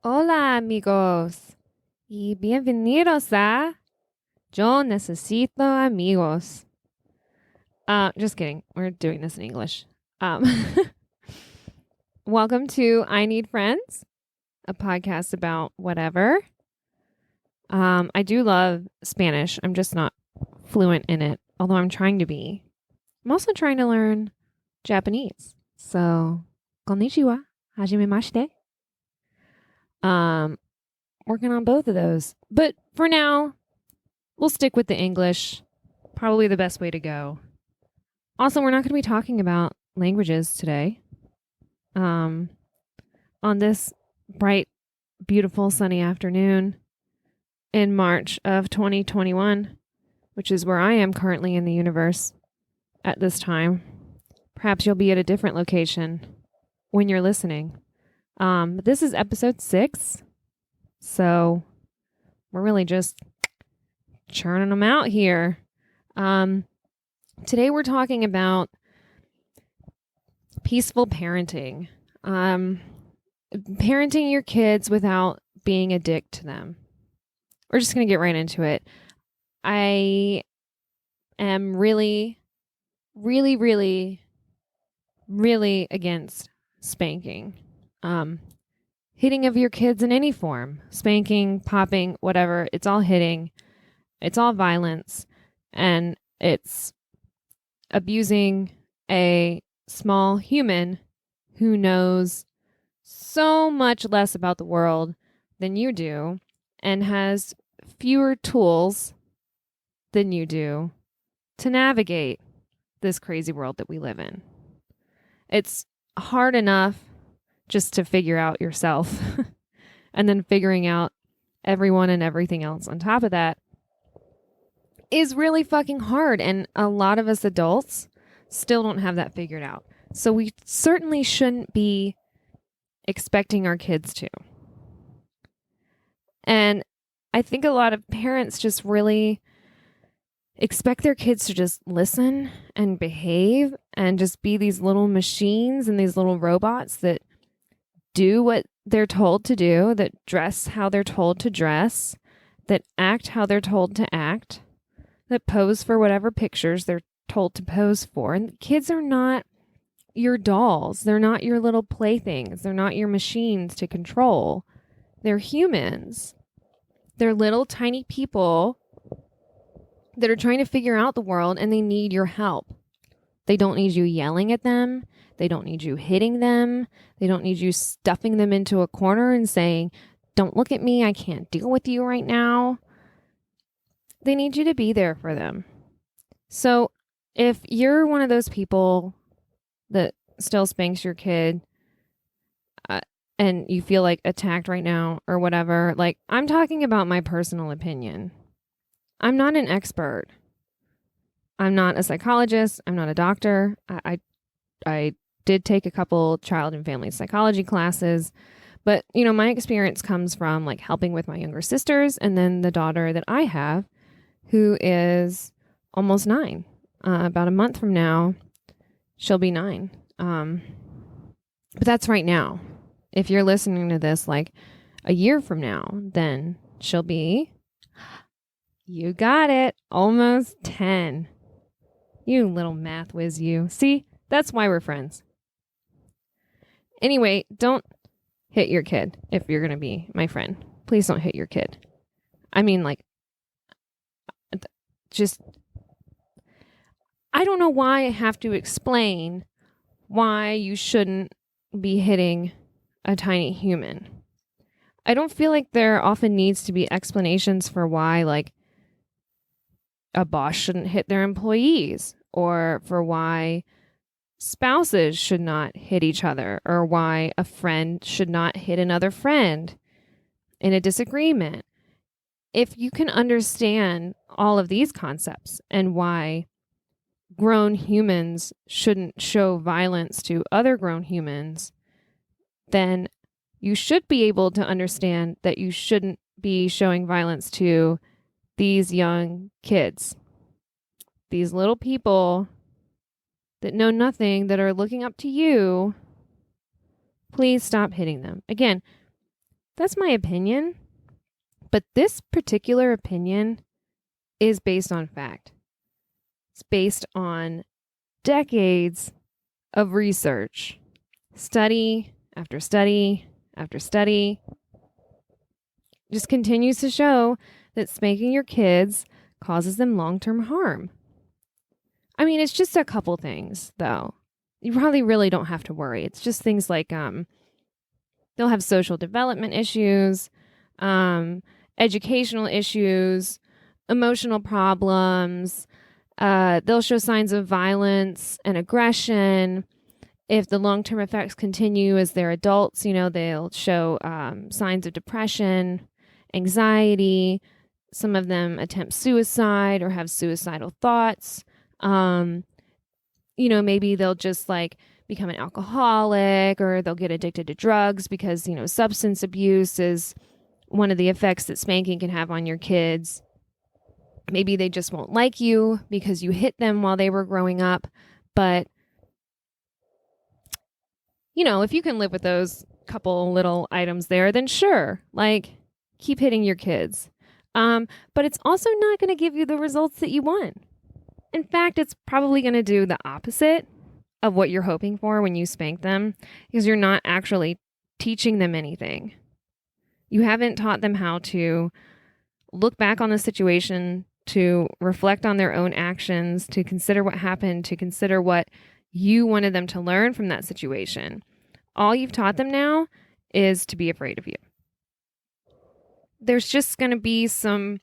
Hola amigos y bienvenidos a Yo Necesito Amigos. Just kidding. We're doing this in English. Um, welcome to I Need Friends, a podcast about whatever. I do love Spanish. I'm just not fluent in it, although I'm trying to be. I'm also trying to learn Japanese. So, konnichiwa, hajimemashite. Working on both of those. But for now, we'll stick with the English. Probably the best way to go. Also, we're not going to be talking about languages today. On this bright, beautiful, sunny afternoon in March of 2021, which is where I am currently in the universe at this time. Perhaps you'll be at a different location when you're listening. But this is episode 6. So we're really just churning them out here. Today we're talking about peaceful parenting. Parenting your kids without being a dick to them. We're just going to get right into it. I am really against spanking. Hitting of your kids in any form. Spanking, popping, whatever. It's all hitting. It's all violence. And it's abusing a small human who knows so much less about the world than you do and has fewer tools than you do to navigate this crazy world that we live in. It's hard enough just to figure out yourself and then figuring out everyone and everything else on top of that is really fucking hard. And a lot of us adults still don't have that figured out. So we certainly shouldn't be expecting our kids to. And I think a lot of parents just really expect their kids to just listen and behave and just be these little machines and these little robots that do what they're told to do, that dress how they're told to dress, that act how they're told to act, that pose for whatever pictures they're told to pose for. And kids are not your dolls. They're not your little playthings. They're not your machines to control. They're humans. They're little tiny people that are trying to figure out the world, and they need your help. They don't need you yelling at them. They don't need you hitting them. They don't need you stuffing them into a corner and saying, "Don't look at me. I can't deal with you right now." They need you to be there for them. So if you're one of those people that still spanks your kid and you feel like attacked right now or whatever, like, I'm talking about my personal opinion. I'm not an expert. I'm not a psychologist. I'm not a doctor. I did take a couple child and family psychology classes, but my experience comes from like helping with my younger sisters and then the daughter that I have, who is almost 9. About a month from now, she'll be 9. But that's right now. If you're listening to this like a year from now, then she'll be, you got it, almost 10. You little math whiz, you. See, that's why we're friends. Anyway, don't hit your kid if you're going to be my friend. Please don't hit your kid. I mean, like, just, I don't know why I have to explain why you shouldn't be hitting a tiny human. I don't feel like there often needs to be explanations for why, like, a boss shouldn't hit their employees, or for why spouses should not hit each other, or why a friend should not hit another friend in a disagreement. If you can understand all of these concepts and why grown humans shouldn't show violence to other grown humans, then you should be able to understand that you shouldn't be showing violence to these young kids, these little people that know nothing, that are looking up to you. Please stop hitting them. Again, That's my opinion. But this particular opinion is based on fact. It's based on decades of research, study after study after study. Just continues to show that spanking your kids causes them long-term harm. I mean, it's just a couple things, though. You probably really don't have to worry. It's just things like they'll have social development issues, educational issues, emotional problems. They'll show signs of violence and aggression. If the long-term effects continue as they're adults, they'll show signs of depression, anxiety. Some of them attempt suicide or have suicidal thoughts. Maybe they'll just become an alcoholic, or they'll get addicted to drugs because, substance abuse is one of the effects that spanking can have on your kids. Maybe they just won't like you because you hit them while they were growing up. But, if you can live with those couple little items there, then sure, keep hitting your kids. But it's also not going to give you the results that you want. In fact, it's probably going to do the opposite of what you're hoping for when you spank them, because you're not actually teaching them anything. You haven't taught them how to look back on the situation, to reflect on their own actions, to consider what happened, to consider what you wanted them to learn from that situation. All you've taught them now is to be afraid of you. There's just going to be some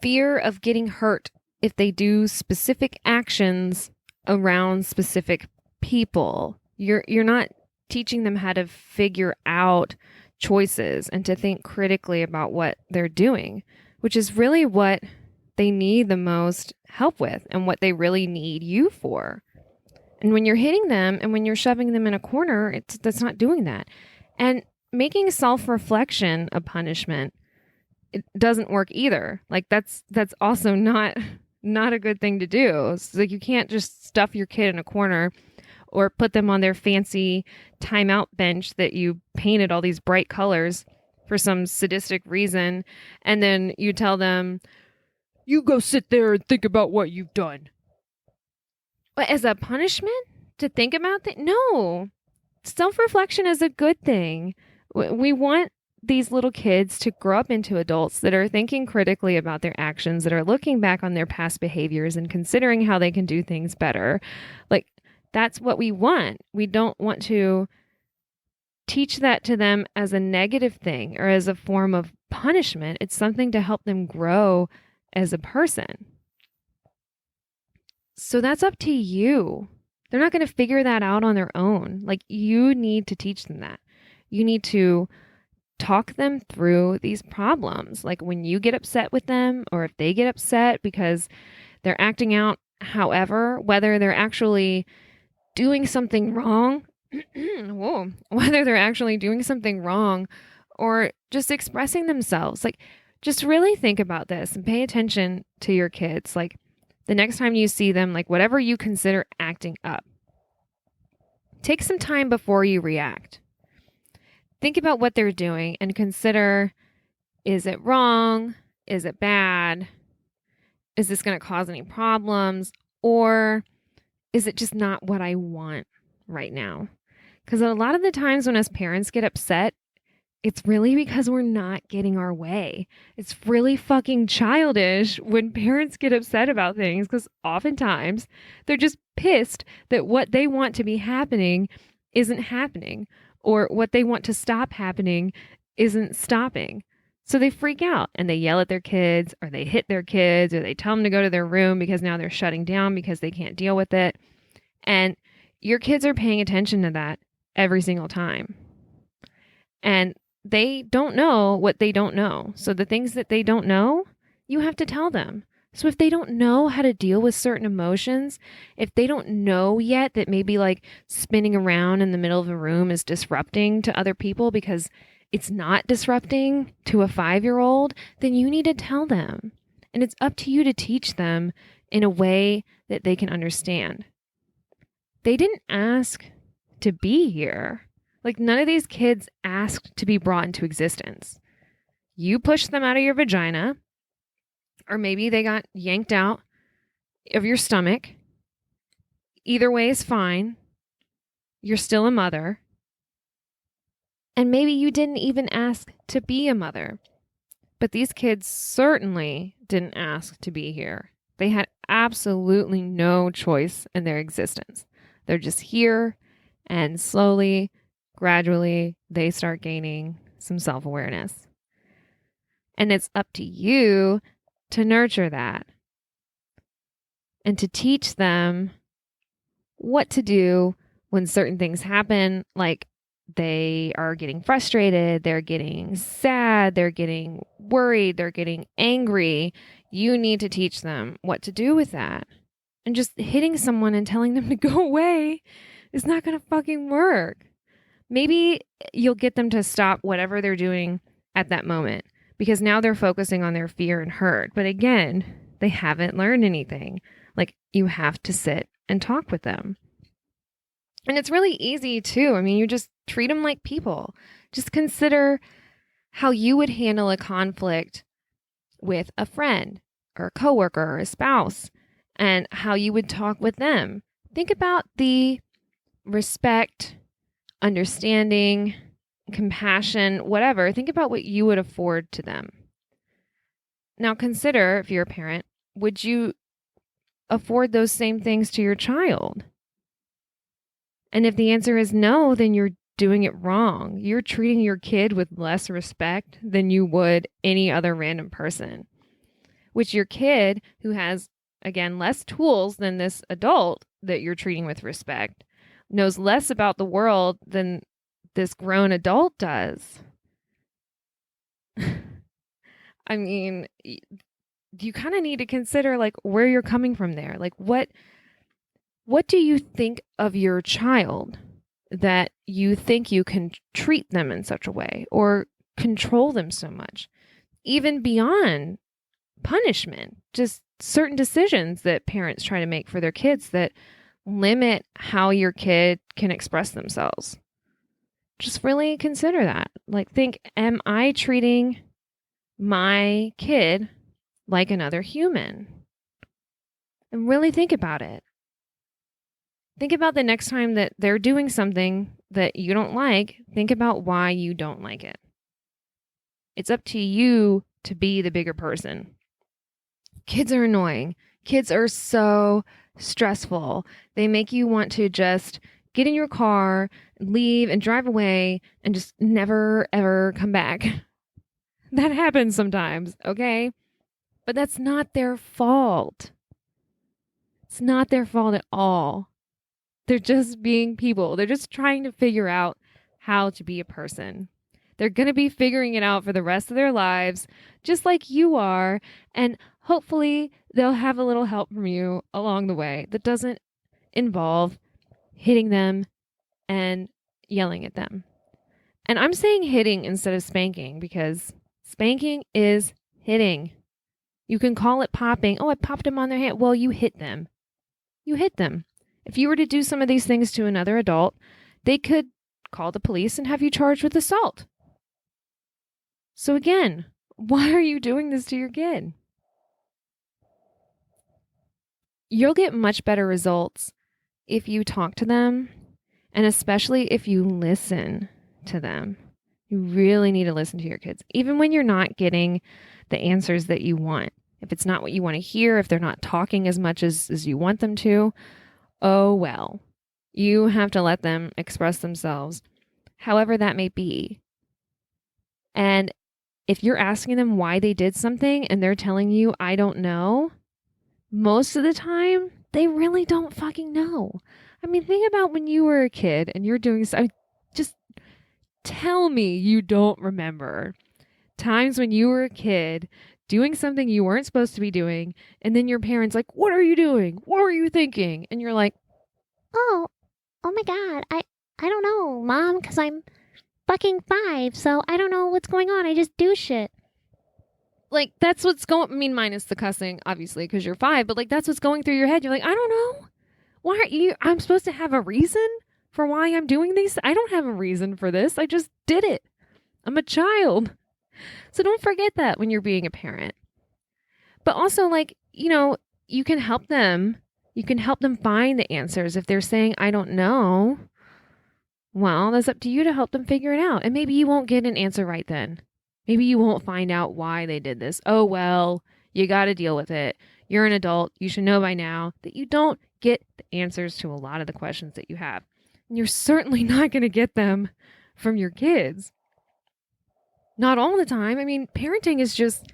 fear of getting hurt if they do specific actions around specific people. You're not teaching them how to figure out choices and to think critically about what they're doing, which is really what they need the most help with and what they really need you for. And when you're hitting them and when you're shoving them in a corner, that's not doing that. And making self-reflection a punishment, it doesn't work either. That's also not a good thing to do. It's you can't just stuff your kid in a corner or put them on their fancy timeout bench that you painted all these bright colors for some sadistic reason, and then you tell them, you go sit there and think about what you've done. But as a punishment to think about that? No. Self-reflection is a good thing. We want these little kids to grow up into adults that are thinking critically about their actions, that are looking back on their past behaviors and considering how they can do things better. That's what we want. We don't want to teach that to them as a negative thing or as a form of punishment. It's something to help them grow as a person. So that's up to you. They're not going to figure that out on their own. You need to teach them that. You need to talk them through these problems. When you get upset with them, or if they get upset because they're acting out, however, whether they're actually doing something wrong, whether they're actually doing something wrong or just expressing themselves, just really think about this and pay attention to your kids. The next time you see them, whatever you consider acting up, take some time before you react. Think about what they're doing and consider, is it wrong? Is it bad? Is this going to cause any problems? Or is it just not what I want right now? Because a lot of the times when us parents get upset, it's really because we're not getting our way. It's really fucking childish when parents get upset about things, because oftentimes they're just pissed that what they want to be happening isn't happening, or what they want to stop happening isn't stopping. So they freak out and they yell at their kids, or they hit their kids, or they tell them to go to their room because now they're shutting down because they can't deal with it. And your kids are paying attention to that every single time. And they don't know what they don't know. So the things that they don't know, you have to tell them. So if they don't know how to deal with certain emotions, if they don't know yet that maybe spinning around in the middle of a room is disrupting to other people because it's not disrupting to a 5-year-old, then you need to tell them. And it's up to you to teach them in a way that they can understand. They didn't ask to be here. Like, none of these kids asked to be brought into existence. You pushed them out of your vagina, or maybe they got yanked out of your stomach. Either way is fine. You're still a mother. And maybe you didn't even ask to be a mother. But these kids certainly didn't ask to be here. They had absolutely no choice in their existence. They're just here, and slowly, gradually, they start gaining some self-awareness. And it's up to you to nurture that and to teach them what to do when certain things happen, like they are getting frustrated, they're getting sad, they're getting worried, they're getting angry. You need to teach them what to do with that. And just hitting someone and telling them to go away is not going to fucking work. Maybe you'll get them to stop whatever they're doing at that moment because now they're focusing on their fear and hurt. But again, they haven't learned anything. Like, you have to sit and talk with them. And it's really easy too. I mean, you just treat them like people. Just consider how you would handle a conflict with a friend or a coworker or a spouse and how you would talk with them. Think about the respect, understanding, compassion, whatever. Think about what you would afford to them. Now consider, if you're a parent, would you afford those same things to your child? And if the answer is no, then you're doing it wrong. You're treating your kid with less respect than you would any other random person, which your kid, who has, again, less tools than this adult that you're treating with respect, knows less about the world than this grown adult does. I mean, you kind of need to consider like where you're coming from there. Like what do you think of your child that you think you can treat them in such a way or control them so much, even beyond punishment, just certain decisions that parents try to make for their kids that limit how your kid can express themselves? Just really consider that. Like, think, am I treating my kid like another human? And really think about it. Think about the next time that they're doing something that you don't like. Think about why you don't like it. It's up to you to be the bigger person. Kids are annoying. Kids are so stressful. They make you want to just get in your car, leave, and drive away and just never, ever come back. That happens sometimes, okay? But that's not their fault. It's not their fault at all. They're just being people. They're just trying to figure out how to be a person. They're going to be figuring it out for the rest of their lives, just like you are. And hopefully they'll have a little help from you along the way that doesn't involve hitting them and yelling at them. And I'm saying hitting instead of spanking because spanking is hitting. You can call it popping. Oh, I popped them on their hand. Well, you hit them. You hit them. If you were to do some of these things to another adult, they could call the police and have you charged with assault. So again, why are you doing this to your kid? You'll get much better results if you talk to them, and especially if you listen to them. You really need to listen to your kids, even when you're not getting the answers that you want. If it's not what you want to hear, if they're not talking as much as you want them to, oh well. You have to let them express themselves, however that may be. And if you're asking them why they did something and they're telling you, I don't know, most of the time, they really don't fucking know. I mean, think about when you were a kid and you're doing so. Just tell me you don't remember times when you were a kid doing something you weren't supposed to be doing, and then your parents like, what are you doing? What were you thinking? And you're like, Oh my God, I don't know, Mom, because I'm fucking 5, so I don't know what's going on. I just do shit. Like, that's what's going, I mean, minus the cussing, obviously, because you're 5, but like, that's what's going through your head. You're like, I don't know. Why are you, I'm supposed to have a reason for why I'm doing these. I don't have a reason for this. I just did it. I'm a child. So don't forget that when you're being a parent. But also, like, you can help them. You can help them find the answers. If they're saying, I don't know, well, that's up to you to help them figure it out. And maybe you won't get an answer right then. Maybe you won't find out why they did this. Oh, well, you got to deal with it. You're an adult. You should know by now that you don't get the answers to a lot of the questions that you have. And you're certainly not going to get them from your kids. Not all the time. I mean, parenting is just,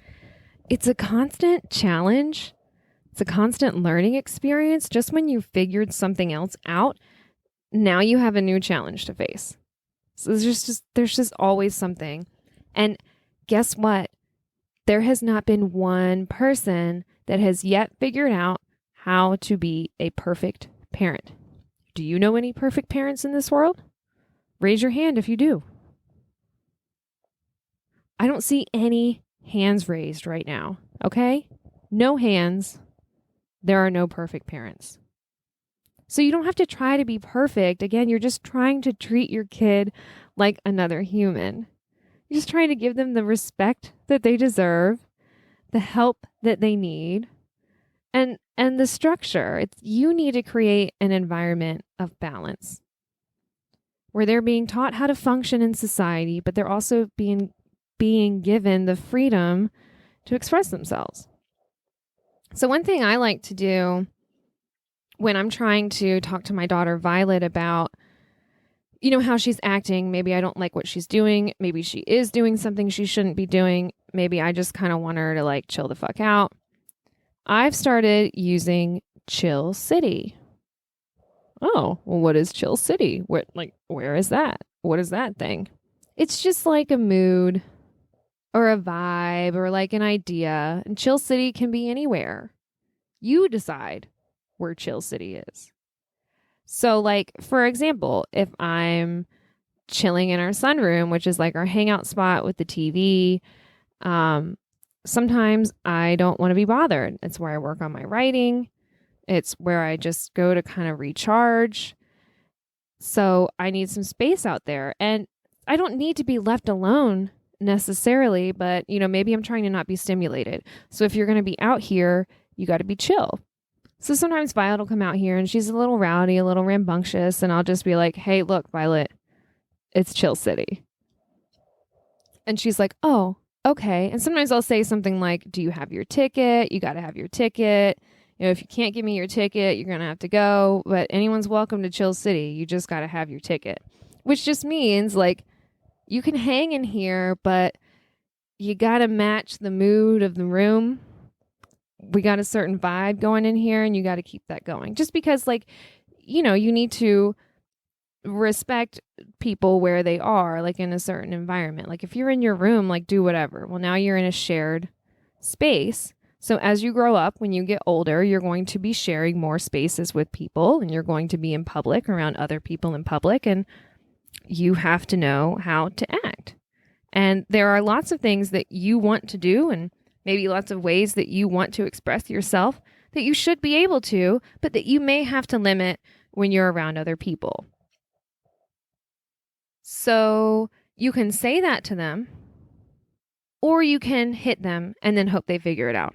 it's a constant challenge. It's a constant learning experience. Just when you figured something else out, now you have a new challenge to face. So there's just always something. And guess what? There has not been one person that has yet figured out how to be a perfect parent. Do you know any perfect parents in this world? Raise your hand if you do. I don't see any hands raised right now, okay? No hands. There are no perfect parents. So you don't have to try to be perfect. Again, you're just trying to treat your kid like another human. You're just trying to give them the respect that they deserve, the help that they need, and the structure. You need to create an environment of balance where they're being taught how to function in society, but they're also being given the freedom to express themselves. So one thing I like to do when I'm trying to talk to my daughter Violet about, how she's acting, maybe I don't like what she's doing, maybe she is doing something she shouldn't be doing, maybe I just kind of want her to like chill the fuck out. I've started using Chill City. Oh, well, what is Chill City? Where is that? What is that thing? It's just like a mood or a vibe or like an idea. And Chill City can be anywhere. You decide where Chill City is. So like, for example, if I'm chilling in our sunroom, which is like our hangout spot with the TV, sometimes I don't want to be bothered. It's where I work on my writing. It's where I just go to kind of recharge. So I need some space out there. And I don't need to be left alone necessarily, but maybe I'm trying to not be stimulated. So if you're going to be out here, you got to be chill. So sometimes Violet will come out here and she's a little rowdy, a little rambunctious, and I'll just be like, hey, look, Violet, it's Chill City. And she's like, oh, okay. And sometimes I'll say something like, do you have your ticket? You got to have your ticket. If you can't give me your ticket, you're going to have to go. But anyone's welcome to Chill City. You just got to have your ticket, which just means like you can hang in here, but you got to match the mood of the room. We got a certain vibe going in here and you got to keep that going. Just because you need to respect people where they are, like in a certain environment. Like if you're in your room, like do whatever. Well, now you're in a shared space. So as you grow up, when you get older, you're going to be sharing more spaces with people and you're going to be in public around other people in public, and you have to know how to act. And there are lots of things that you want to do and maybe lots of ways that you want to express yourself that you should be able to, but that you may have to limit when you're around other people. So you can say that to them, or you can hit them and then hope they figure it out.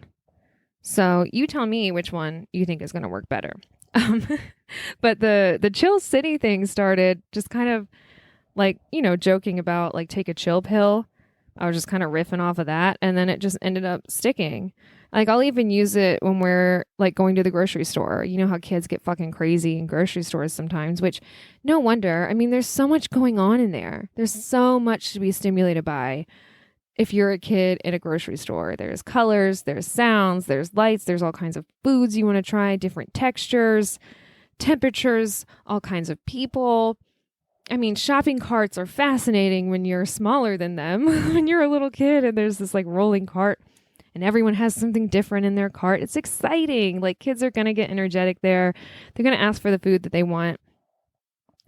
So you tell me which one you think is going to work better. But the Chill City thing started just kind of like, joking about like take a chill pill. I was just kind of riffing off of that. And then it just ended up sticking. Like I'll even use it when we're like going to the grocery store. You know how kids get fucking crazy in grocery stores sometimes, which no wonder. I mean, there's so much going on in there. There's so much to be stimulated by. If you're a kid in a grocery store, there's colors, there's sounds, there's lights, there's all kinds of foods you want to try, different textures, temperatures, all kinds of people. I mean, shopping carts are fascinating when you're smaller than them. When you're a little kid and there's this like rolling cart and everyone has something different in their cart, it's exciting. Like kids are going to get energetic there. They're going to ask for the food that they want.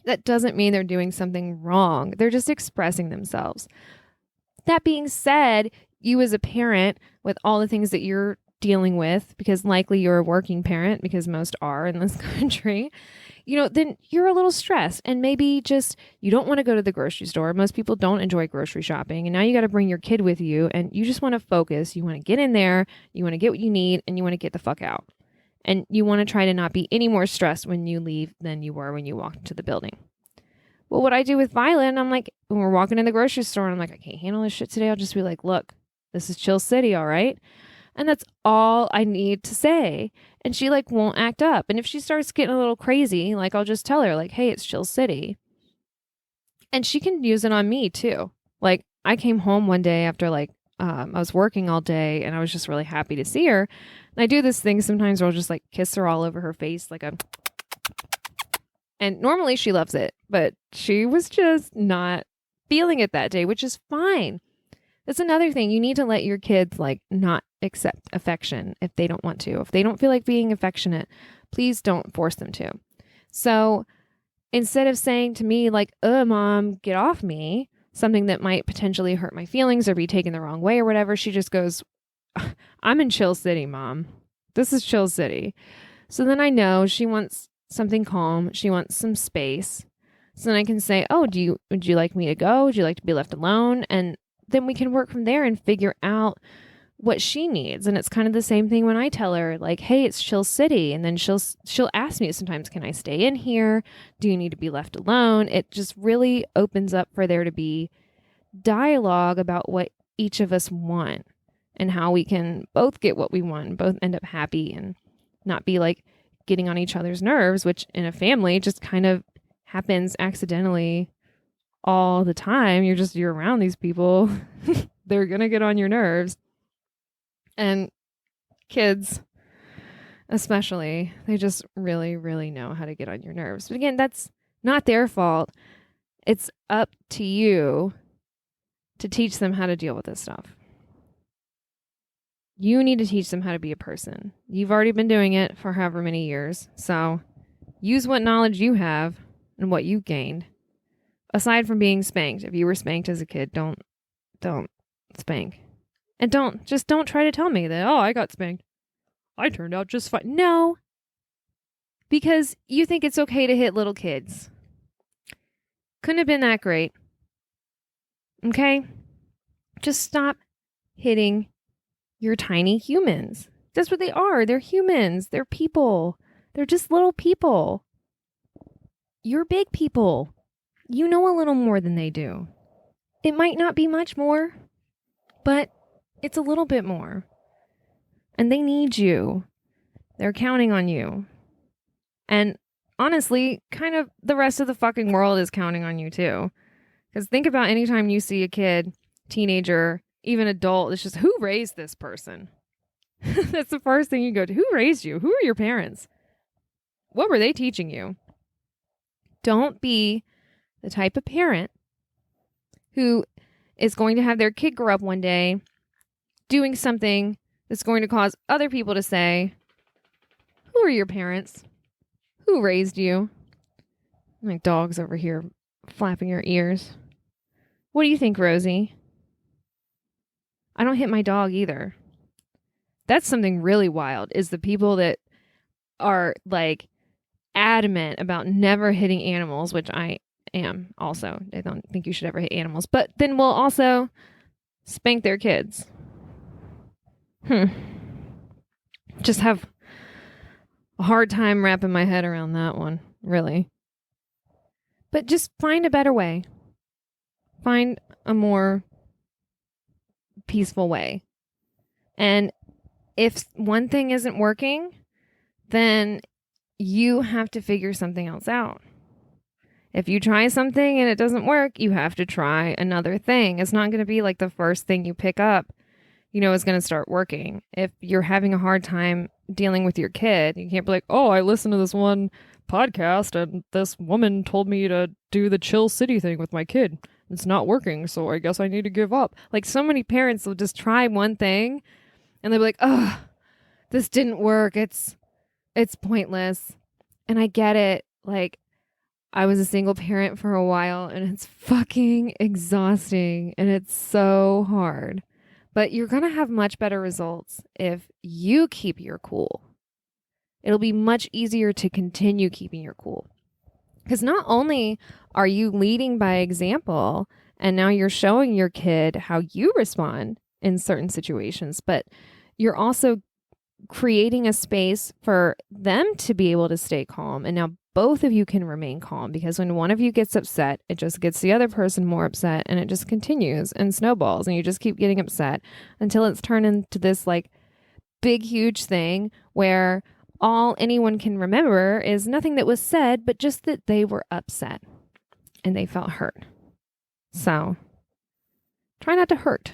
That doesn't mean they're doing something wrong. They're just expressing themselves. That being said, you as a parent, with all the things that you're dealing with, because likely you're a working parent, because most are in this country, then you're a little stressed, and maybe just you don't want to go to the grocery store. Most people don't enjoy grocery shopping, and now you got to bring your kid with you, and you just want to focus. You want to get in there, you want to get what you need, and you want to get the fuck out. And you want to try to not be any more stressed when you leave than you were when you walked into the building. Well, what I do with Violet, I'm like, when we're walking in the grocery store, and I'm like, I can't handle this shit today. I'll just be like, look, this is Chill City, all right? And that's all I need to say. And she like won't act up. And if she starts getting a little crazy, like I'll just tell her like, hey, it's Chill City. And she can use it on me too. Like I came home one day after I was working all day, and I was just really happy to see her. And I do this thing sometimes where I'll just like kiss her all over her face, and normally she loves it, but she was just not feeling it that day, which is fine. That's another thing. You need to let your kids like not accept affection if they don't want to. If they don't feel like being affectionate, please don't force them to. So instead of saying to me like, mom, get off me, something that might potentially hurt my feelings or be taken the wrong way or whatever, she just goes, I'm in Chill City, mom. This is Chill City. So then I know she wants something calm. She wants some space. So then I can say, would you like me to go? Would you like to be left alone? And then we can work from there and figure out what she needs. And it's kind of the same thing when I tell her like, hey, it's Chill City. And then she'll ask me sometimes, can I stay in here? Do you need to be left alone? It just really opens up for there to be dialogue about what each of us want and how we can both get what we want and both end up happy and not be like getting on each other's nerves, which in a family just kind of happens accidentally all the time. You're around these people. They're going to get on your nerves. And kids, especially, they just really, really know how to get on your nerves. But again, that's not their fault. It's up to you to teach them how to deal with this stuff. You need to teach them how to be a person. You've already been doing it for however many years. So use what knowledge you have and what you've gained. Aside from being spanked, if you were spanked as a kid, don't spank. And don't try to tell me that, I got spanked. I turned out just fine. No. Because you think it's okay to hit little kids. Couldn't have been that great. Okay? Just stop hitting your tiny humans. That's what they are. They're humans. They're people. They're just little people. You're big people. You know a little more than they do. It might not be much more, but it's a little bit more. And they need you. They're counting on you. And honestly, kind of the rest of the fucking world is counting on you too. Because think about anytime you see a kid, teenager, even adult, it's just, who raised this person? That's the first thing you go to. Who raised you? Who are your parents? What were they teaching you? Don't be the type of parent who is going to have their kid grow up one day doing something that's going to cause other people to say, who are your parents? Who raised you? My dog's over here flapping her ears. What do you think, Rosie? I don't hit my dog either. That's something really wild, is the people that are like adamant about never hitting animals, which I am also. I don't think you should ever hit animals, but then will also spank their kids. Just have a hard time wrapping my head around that one, really. But just find a better way. Find a more peaceful way. And if one thing isn't working, then you have to figure something else out. If you try something and it doesn't work, you have to try another thing. It's not going to be like the first thing you pick up, is going to start working. If you're having a hard time dealing with your kid, you can't be like, I listened to this one podcast and this woman told me to do the Chill City thing with my kid. It's not working, so I guess I need to give up. Like, so many parents will just try one thing and they'll be like, this didn't work. It's pointless. And I get it. Like, I was a single parent for a while and it's fucking exhausting and it's so hard. But you're going to have much better results if you keep your cool. It'll be much easier to continue keeping your cool. Because not only are you leading by example, and now you're showing your kid how you respond in certain situations, but you're also creating a space for them to be able to stay calm. And now both of you can remain calm, because when one of you gets upset, it just gets the other person more upset, and it just continues and snowballs, and you just keep getting upset until it's turned into this like big, huge thing where all anyone can remember is nothing that was said, but just that they were upset and they felt hurt. So try not to hurt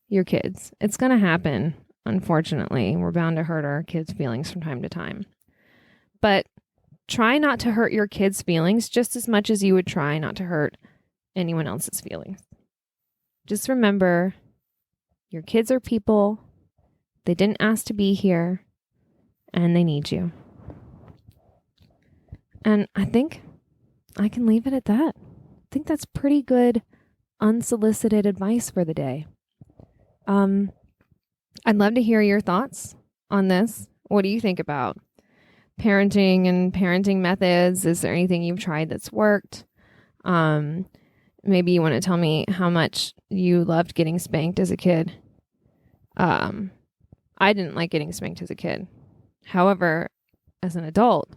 your kids. It's going to happen. Unfortunately, we're bound to hurt our kids' feelings from time to time. But try not to hurt your kids' feelings just as much as you would try not to hurt anyone else's feelings. Just remember, your kids are people. They didn't ask to be here, and they need you. And I think I can leave it at that. I think that's pretty good unsolicited advice for the day. I'd love to hear your thoughts on this. What do you think about parenting and parenting methods? Is there anything you've tried that's worked? Maybe you want to tell me how much you loved getting spanked as a kid. I didn't like getting spanked as a kid. However, as an adult,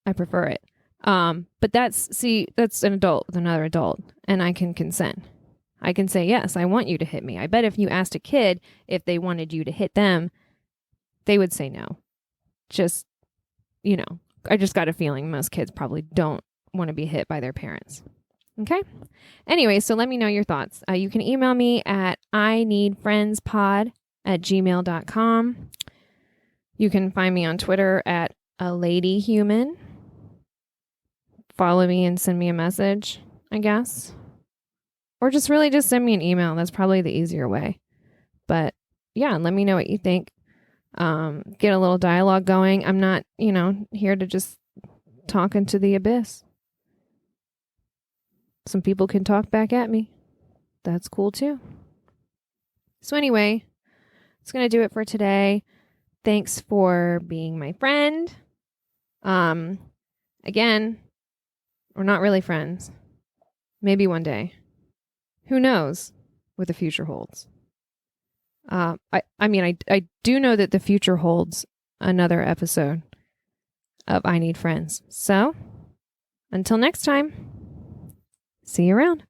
I prefer it. But that's an adult with another adult, and I can consent. I can say, yes, I want you to hit me. I bet if you asked a kid if they wanted you to hit them, they would say no. Just, I just got a feeling most kids probably don't want to be hit by their parents. Okay? Anyway, so let me know your thoughts. You can email me at ineedfriendspod@gmail.com. You can find me on Twitter at @aladyhuman. Follow me and send me a message, I guess. Or just send me an email. That's probably the easier way. But yeah, let me know what you think. Get a little dialogue going. I'm not, here to just talk into the abyss. Some people can talk back at me. That's cool too. So anyway, it's going to do it for today. Thanks for being my friend. Again, we're not really friends. Maybe one day. Who knows what the future holds? I do know that the future holds another episode of I Need Friends. So, until next time, see you around.